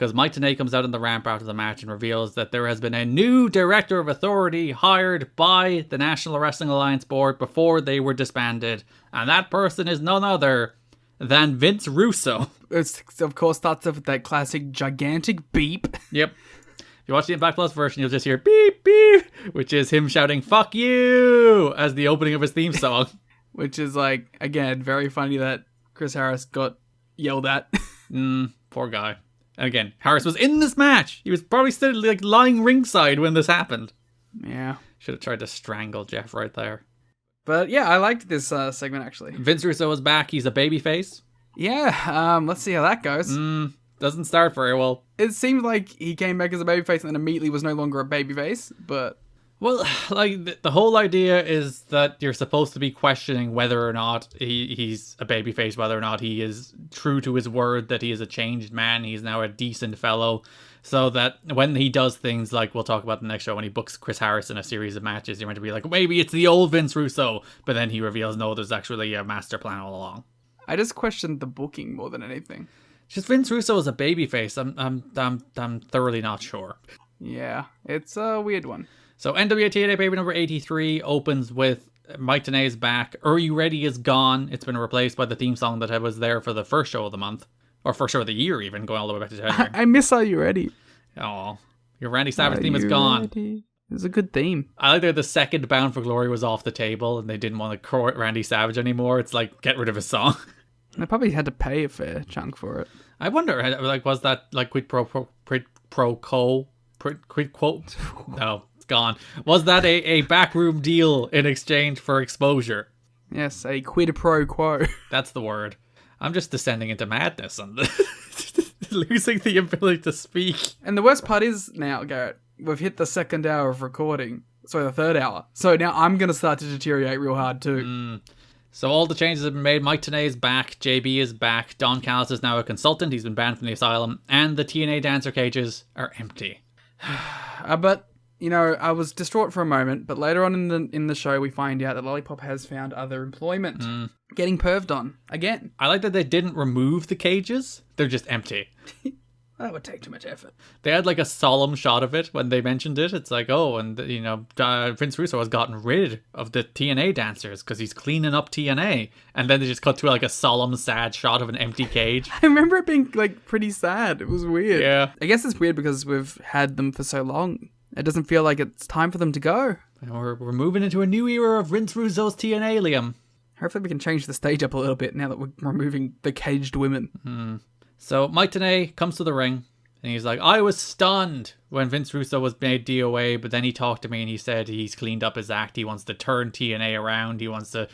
because Mike Tenay comes out on the ramp after the match and reveals that there has been a new director of authority hired by the National Wrestling Alliance Board before they were disbanded, and that person is none other than Vince Russo. It, of course, starts off with that classic gigantic beep. Yep. If you watch the Impact Plus version, you'll just hear beep, beep, which is him shouting, "Fuck you," as the opening of his theme song. Which is, like, again, very funny that Chris Harris got yelled at. Poor guy. And again, Harris was in this match. He was probably still, like, lying ringside when this happened. Yeah. Should have tried to strangle Jeff right there. But yeah, I liked this segment, actually. Vince Russo is back. He's a babyface. Yeah, let's see how that goes. Doesn't start very well. It seemed like he came back as a babyface and then immediately was no longer a babyface, but... Well, like, the whole idea is that you're supposed to be questioning whether or not he's a babyface, whether or not he is true to his word, that he is a changed man, he's now a decent fellow, so that when he does things like we'll talk about the next show, when he books Chris Harris in a series of matches, you're meant to be like, maybe it's the old Vince Russo, but then he reveals, no, there's actually a master plan all along. I just questioned the booking more than anything. Just Vince Russo as a babyface, I'm thoroughly not sure. Yeah, it's a weird one. So NWA-TNA Baby number 83 opens with Mike Tenay's back. Are You Ready is gone. It's been replaced by the theme song that was there for the first show of the month. Or first show of the year even, going all the way back to January. I miss Are You Ready? Oh, your Randy Savage theme is gone. Ready? It was a good theme. I like that the second Bound for Glory was off the table and they didn't want to court Randy Savage anymore. It's like, get rid of his song. They probably had to pay a fair chunk for it. I wonder, like, was that like quid pro quo? No. Gone. Was that a backroom deal in exchange for exposure? Yes, a quid pro quo. That's the word. I'm just descending into madness and losing the ability to speak. And the worst part is now, Garrett, we've hit the second hour of recording. Sorry, the third hour. So now I'm going to start to deteriorate real hard too. So all the changes have been made. Mike Tenay is back. JB is back. Don Callis is now a consultant. He's been banned from the asylum. And the TNA dancer cages are empty. But... you know, I was distraught for a moment, but later on in the show, we find out that Lollipop has found other employment. Getting perved on. Again. I like that they didn't remove the cages. They're just empty. That would take too much effort. They had like a solemn shot of it when they mentioned it. It's like, oh, and you know, Vince Russo has gotten rid of the TNA dancers because he's cleaning up TNA. And then they just cut to like a solemn, sad shot of an empty cage. I remember it being like pretty sad. It was weird. Yeah. I guess it's weird because we've had them for so long. It doesn't feel like it's time for them to go. We're moving into a new era of Vince Russo's TNA, Liam. Hopefully we can change the stage up a little bit now that we're removing the caged women. So Mike Tenay comes to the ring and he's like, I was stunned when Vince Russo was made DOA, but then he talked to me and he said he's cleaned up his act. He wants to turn TNA around. He wants to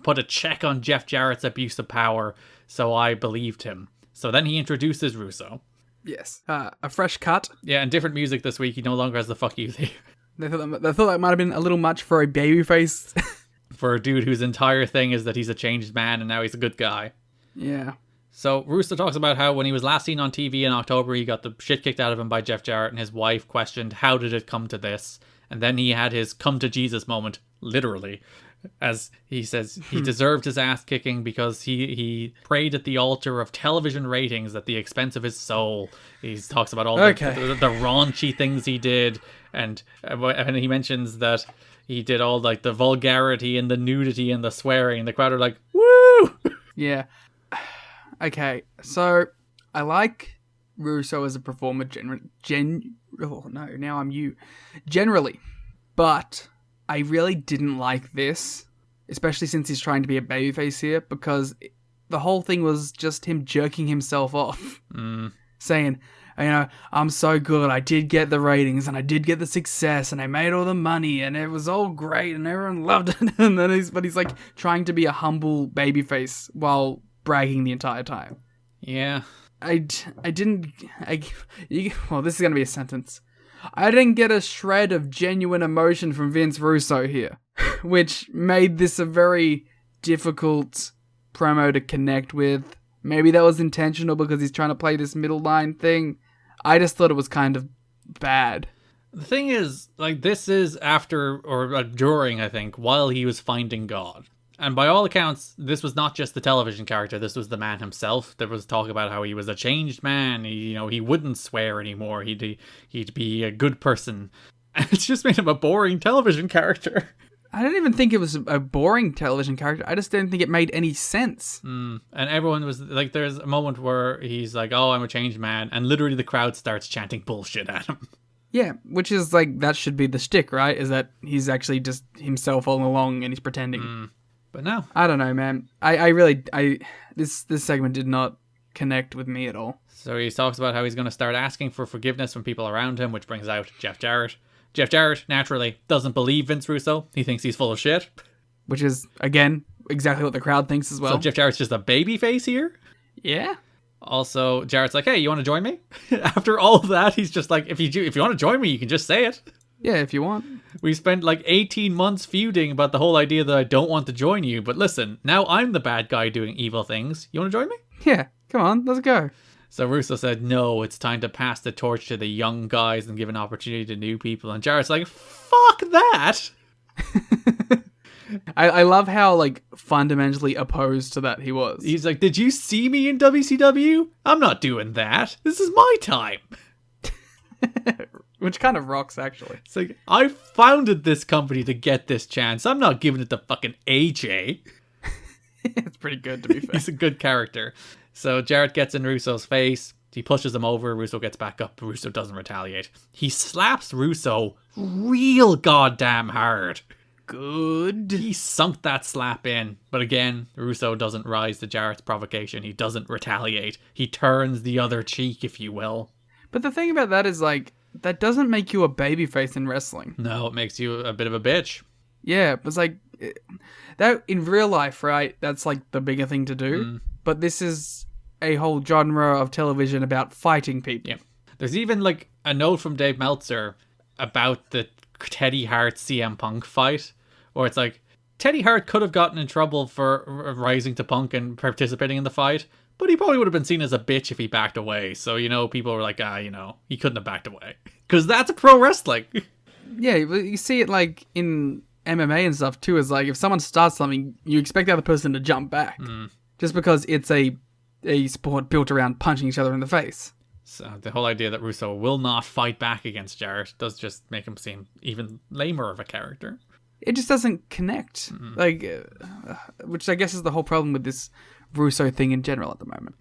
put a check on Jeff Jarrett's abuse of power. So I believed him. So then he introduces Russo. Yes. A fresh cut. Yeah, and different music this week. He no longer has the fuck you theme. They thought that might have been a little much for a babyface. For a dude whose entire thing is that he's a changed man and now he's a good guy. Yeah. So Russo talks about how when he was last seen on TV in October, he got the shit kicked out of him by Jeff Jarrett, and his wife questioned, how did it come to this? And then he had his come to Jesus moment, literally. As he says, he deserved his ass kicking because he prayed at the altar of television ratings at the expense of his soul. He talks about all the raunchy things he did, and he mentions that he did all like the vulgarity and the nudity and the swearing. The crowd are like, woo! Yeah. Okay, so I like Russo as a performer generally, but I really didn't like this, especially since he's trying to be a babyface here, because the whole thing was just him jerking himself off, saying, you know, I'm so good, I did get the ratings, and I did get the success, and I made all the money, and it was all great, and everyone loved it, and then he's like trying to be a humble babyface while bragging the entire time. Yeah. Well, this is going to be a sentence. I didn't get a shred of genuine emotion from Vince Russo here, which made this a very difficult promo to connect with. Maybe that was intentional because he's trying to play this middle line thing. I just thought it was kind of bad. The thing is, like, this is after or during, I think, while he was finding God. And by all accounts, this was not just the television character. This was the man himself. There was talk about how he was a changed man. He wouldn't swear anymore. He'd be a good person. And it's just made him a boring television character. I don't even think it was a boring television character. I just didn't think it made any sense. And everyone was like, there's a moment where he's like, oh, I'm a changed man. And literally the crowd starts chanting bullshit at him. Yeah, which is like, that should be the shtick, right? Is that he's actually just himself all along and he's pretending. But no. I don't know, man. This segment did not connect with me at all. So he talks about how he's going to start asking for forgiveness from people around him, which brings out Jeff Jarrett. Jeff Jarrett, naturally, doesn't believe Vince Russo. He thinks he's full of shit. Which is, again, exactly what the crowd thinks as well. So Jeff Jarrett's just a babyface here? Yeah. Also, Jarrett's like, hey, you want to join me? After all of that, he's just like, if you want to join me, you can just say it. Yeah, if you want. We spent like 18 months feuding about the whole idea that I don't want to join you. But listen, now I'm the bad guy doing evil things. You want to join me? Yeah, come on, let's go. So Russo said, no, it's time to pass the torch to the young guys and give an opportunity to new people. And Jarrett's like, fuck that. I love how, like, fundamentally opposed to that he was. He's like, did you see me in WCW? I'm not doing that. This is my time. Which kind of rocks, actually. It's like, I founded this company to get this chance. I'm not giving it to fucking AJ. It's pretty good, to be fair. He's a good character. So Jarrett gets in Russo's face. He pushes him over. Russo gets back up. Russo doesn't retaliate. He slaps Russo real goddamn hard. Good. He sunk that slap in. But again, Russo doesn't rise to Jarrett's provocation. He doesn't retaliate. He turns the other cheek, if you will. But the thing about that is, like, that doesn't make you a babyface in wrestling. No, it makes you a bit of a bitch. Yeah, it's like, that in real life, right, that's like the bigger thing to do. But this is a whole genre of television about fighting people. Yeah. There's even like a note from Dave Meltzer about the Teddy Hart CM Punk fight, where it's like, Teddy Hart could have gotten in trouble for rising to Punk and participating in the fight, but he probably would have been seen as a bitch if he backed away. So, people were like, he couldn't have backed away. Because that's pro wrestling. Yeah, you see it like in MMA and stuff too, is like, if someone starts something, you expect the other person to jump back. Just because it's a sport built around punching each other in the face. So the whole idea that Russo will not fight back against Jarrett does just make him seem even lamer of a character. It just doesn't connect. Like, which I guess is the whole problem with this Russo thing in general at the moment.